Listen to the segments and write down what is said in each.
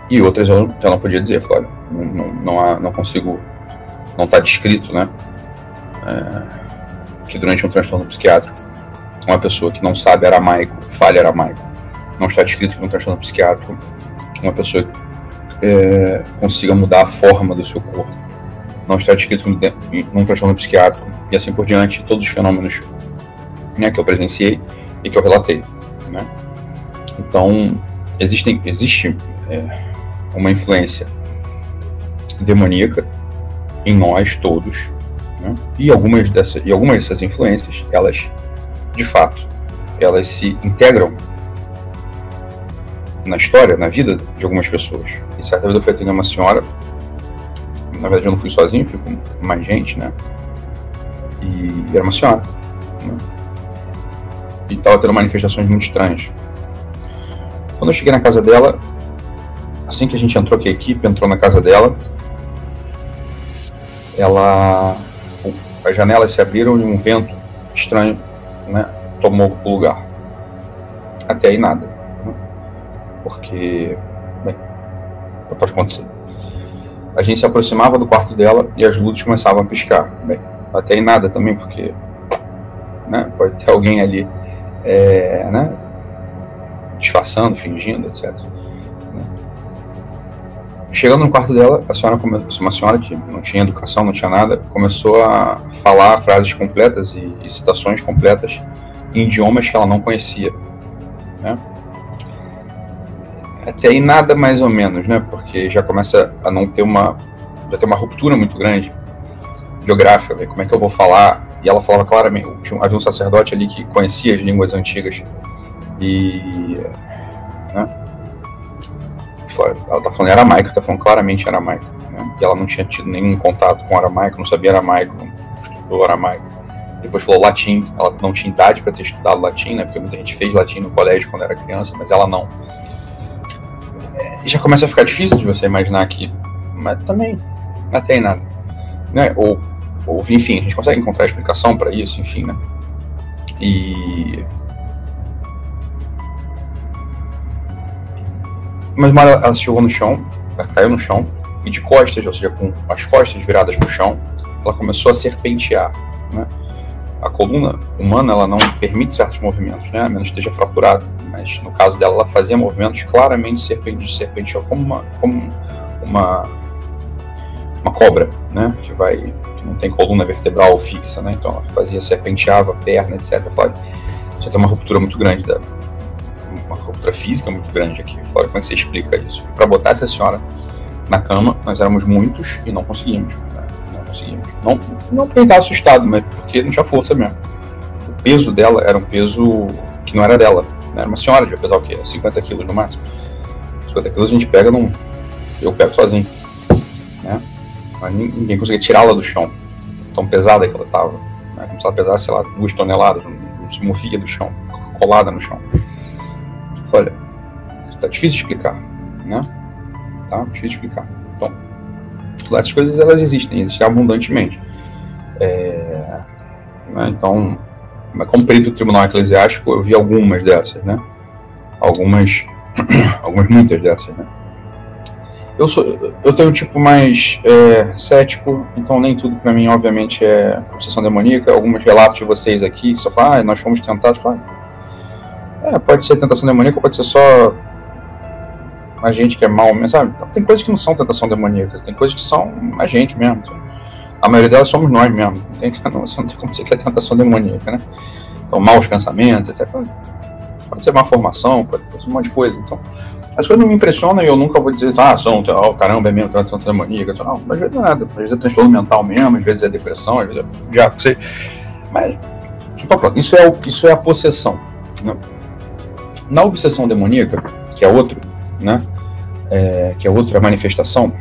E outras eu já não podia dizer, falei, olha, não consigo, não está descrito, né, que durante um transtorno psiquiátrico, uma pessoa que não sabe aramaico, fale aramaico. Não está descrito que num transtorno psiquiátrico, uma pessoa consiga mudar a forma do seu corpo. Não está descrito num transtorno psiquiátrico, e assim por diante, todos os fenômenos, né, que eu presenciei e que eu relatei, né. Então, existe uma influência demoníaca em nós todos, né? E algumas dessas influências, elas, de fato, elas se integram na história, na vida de algumas pessoas. E certa vez eu fui atender uma senhora, na verdade eu não fui sozinho, fui com mais gente, né? E era uma senhora, né? E estava tendo manifestações muito estranhas. Quando eu cheguei na casa dela, assim que a gente entrou, que a equipe entrou na casa dela, as janelas se abriram e um vento estranho, né, tomou o lugar. Até aí nada, né? Porque, bem, pode acontecer. A gente se aproximava do quarto dela e as luzes começavam a piscar. Bem, até aí nada também, porque, né, pode ter alguém ali, né, disfarçando, fingindo, etc. Chegando no quarto dela, uma senhora que não tinha educação, não tinha nada, começou a falar frases completas e citações completas em idiomas que ela não conhecia, né? Até aí nada mais ou menos, né? Porque já começa a não ter já tem uma ruptura muito grande geográfica, né? Como é que eu vou falar? E ela falava claramente, havia um sacerdote ali que conhecia as línguas antigas e, né? Ela está falando aramaico, está falando claramente aramaico, né? E ela não tinha tido nenhum contato com aramaico, não sabia aramaico, não estudou aramaico. Depois falou latim, ela não tinha idade para ter estudado latim, né? Porque muita gente fez latim no colégio quando era criança, mas ela não. Já começa a ficar difícil de você imaginar que, mas também não tem nada, né? Ou enfim, a gente consegue encontrar explicação para isso, enfim, né? Mas uma hora ela chegou no chão, ela caiu no chão, e de costas, ou seja, com as costas viradas para o chão, ela começou a serpentear, né? A coluna humana, ela não permite certos movimentos, né? A menos que esteja fraturada, mas no caso dela, ela fazia movimentos claramente serpenteou como uma cobra, né? Que não tem coluna vertebral fixa, né? Então ela serpenteava a perna, etc. Já tem uma ruptura muito grande uma ruptura física muito grande aqui. Fora, como é que você explica isso? Para botar essa senhora na cama, nós éramos muitos e não conseguimos, né? Não conseguimos. Não porque ele estava assustado, mas porque não tinha força mesmo. O peso dela era um peso que não era dela, né? Era uma senhora, devia pesar o quê? 50 quilos no máximo. 50 quilos a gente pega eu pego sozinho, né? Mas ninguém conseguia tirá-la do chão, tão pesada que ela estava, né? Como se ela pesasse, sei lá, 2 toneladas, não se movia do chão, colada no chão. Olha, tá difícil de explicar, né? Tá difícil de explicar. Então, essas coisas, elas existem abundantemente. Né? Então, como perito do Tribunal Eclesiástico, eu vi algumas dessas, né? Muitas dessas, né? Eu tenho um tipo mais cético, então nem tudo para mim, obviamente, é obsessão demoníaca. Alguns relatos de vocês aqui, que só falam, nós fomos tentados, pode ser tentação demoníaca, pode ser só a gente que é mal mesmo, sabe? Então, tem coisas que não são tentação demoníaca, tem coisas que são a gente mesmo. A maioria delas somos nós mesmo. Você não tem como dizer que é tentação demoníaca, né? Então, maus pensamentos, etc. Pode ser má formação, pode ser um monte de coisa. Então, as coisas não me impressionam e eu nunca vou dizer, caramba, é mesmo tentação demoníaca. Não, às vezes não é nada. Às vezes é transtorno mental mesmo, às vezes é depressão, às vezes é diabo, sei. Mas, então, pronto, isso é a possessão, né? Na obsessão demoníaca, que é outro, né, que é outra manifestação,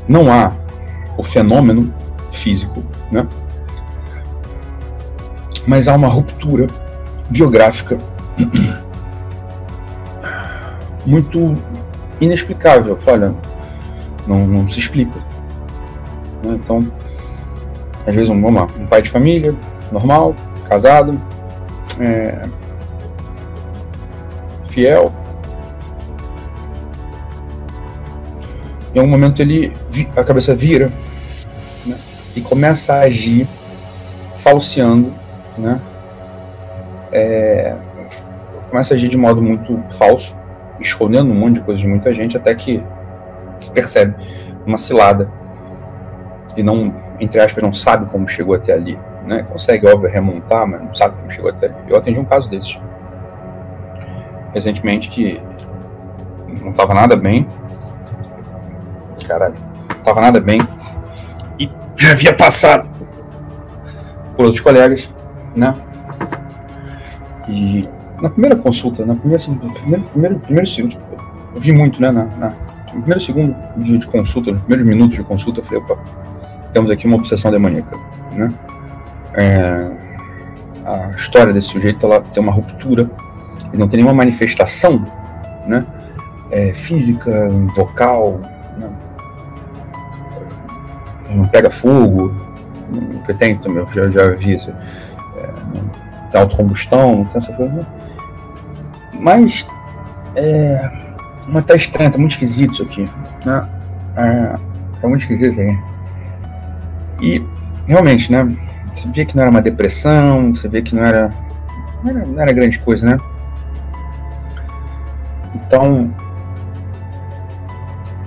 não há o fenômeno físico, né, mas há uma ruptura biográfica muito inexplicável. Olha, não se explica, né? Então, às vezes, vamos lá, um pai de família, normal, casado, fiel, em algum momento a cabeça vira, né, e começa a agir falseando, né, começa a agir de modo muito falso, escondendo um monte de coisa de muita gente, até que se percebe uma cilada e não, entre aspas, não sabe como chegou até ali, né? Consegue, óbvio, remontar, mas não sabe como chegou até ali. Eu atendi um caso desses recentemente que não estava nada bem, não estava nada bem, e já havia passado por outros colegas, né? E na primeira consulta, primeiro segundo, eu vi muito, né? No primeiro segundo dia de consulta, nos primeiros minutos de consulta, eu falei, opa, temos aqui uma obsessão demoníaca, né? A história desse sujeito, ela tem uma ruptura, ele não tem nenhuma manifestação, né? Física, vocal, né? Ele não pega fogo, que tem também, eu já vi isso, tem autocombustão, não tem essa coisa, né? Mas tá estranho, tá muito esquisito isso aqui, né? Tá muito esquisito aí. E realmente, né? Você vê que não era uma depressão, você vê que não era grande coisa, né? Então,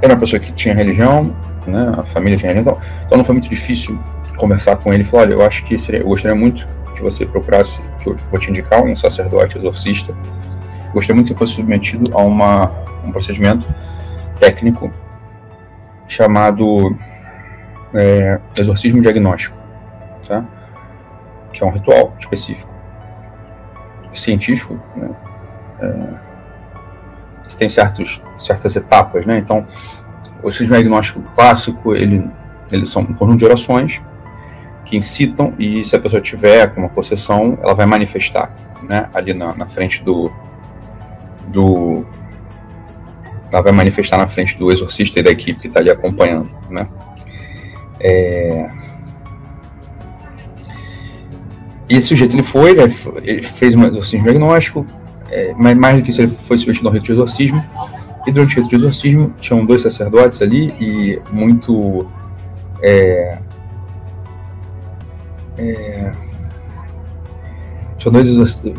era uma pessoa que tinha religião, né? A família tinha religião, então não foi muito difícil conversar com ele e falar, olha, eu acho que eu gostaria muito que você procurasse, que eu vou te indicar um sacerdote exorcista. Eu gostaria muito que fosse submetido a um procedimento técnico chamado exorcismo diagnóstico, tá? Que é um ritual específico, científico, né? Que tem certas etapas, né? Então, o exorcismo diagnóstico clássico, eles são um conjunto de orações que incitam, e se a pessoa tiver com uma possessão, ela vai manifestar, né? Ali na frente ela vai manifestar na frente do exorcista e da equipe que está ali acompanhando, né? E esse sujeito, ele fez um exorcismo diagnóstico, mas mais do que isso, ele foi submetido ao rito de exorcismo, e durante o rito de exorcismo tinham 2 sacerdotes ali, e muito tinham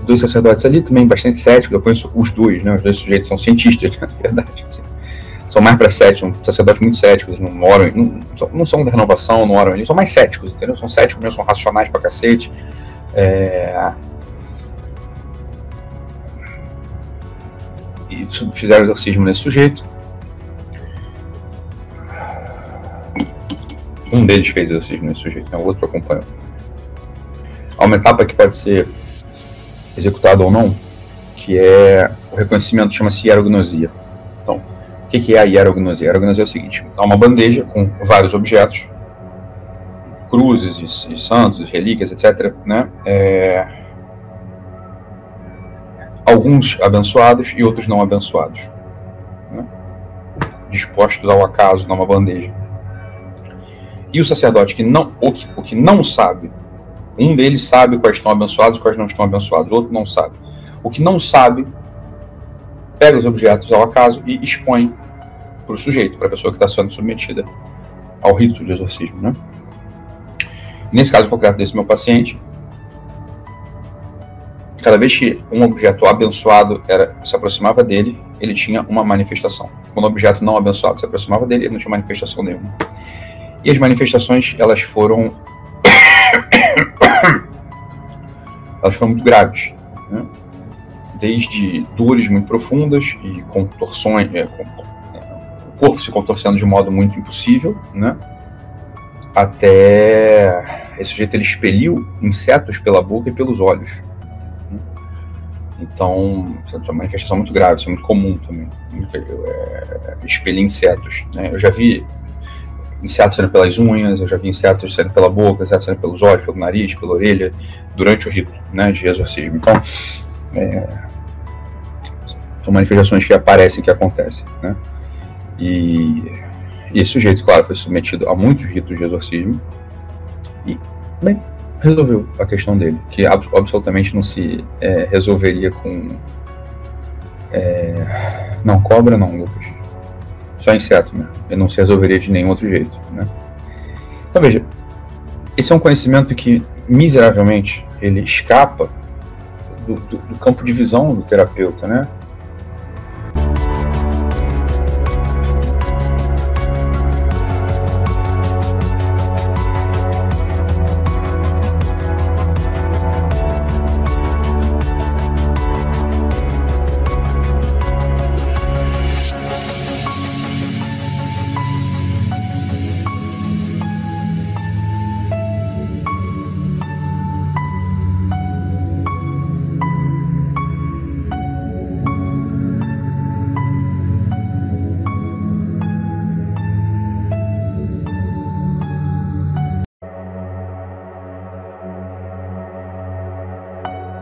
dois sacerdotes ali, também bastante céticos. Eu conheço os dois, né? Os 2 sujeitos são cientistas, na verdade, assim. São mais para céticos, sacerdotes muito céticos, não oram, não são da renovação, não oram, eles são mais céticos, entendeu? São céticos mesmo, são racionais pra cacete. E fizeram exorcismo nesse sujeito. Um deles fez exorcismo nesse sujeito, né? O outro acompanhou. Há uma etapa que pode ser executada ou não, que é o reconhecimento, chama-se hierognosia. Então, o que é a hierognosia? A hierognosia é o seguinte: há uma bandeja com vários objetos, cruzes e santos, relíquias, etc., né? Alguns abençoados e outros não abençoados, né? Dispostos ao acaso numa bandeja. E o sacerdote o que não sabe, um deles sabe quais estão abençoados e quais não estão abençoados, o outro não sabe. O que não sabe pega os objetos ao acaso e expõe para o sujeito, para a pessoa que está sendo submetida ao rito de exorcismo, né? Nesse caso concreto desse meu paciente, cada vez que um objeto abençoado se aproximava dele, ele tinha uma manifestação. Quando o objeto não abençoado se aproximava dele, ele não tinha manifestação nenhuma. E as manifestações, elas foram muito graves, né? Desde dores muito profundas e contorções, o corpo se contorcendo de modo muito impossível, né? Até esse sujeito, ele expeliu insetos pela boca e pelos olhos, né? Então, é uma manifestação muito grave, isso é muito comum também, expelir insetos, né? Eu já vi insetos saindo pelas unhas, eu já vi insetos saindo pela boca, insetos saindo pelos olhos, pelo nariz, pela orelha, durante o rito, né, de exorcismo. Então, são manifestações que aparecem, que acontecem, né? E esse sujeito, claro, foi submetido a muitos ritos de exorcismo e, bem, resolveu a questão dele, que absolutamente não se resolveria com... Não, cobra não, Lucas. só inseto mesmo. Ele não se resolveria de nenhum outro jeito, né? Então veja, esse é um conhecimento que miseravelmente ele escapa do campo de visão do terapeuta, né?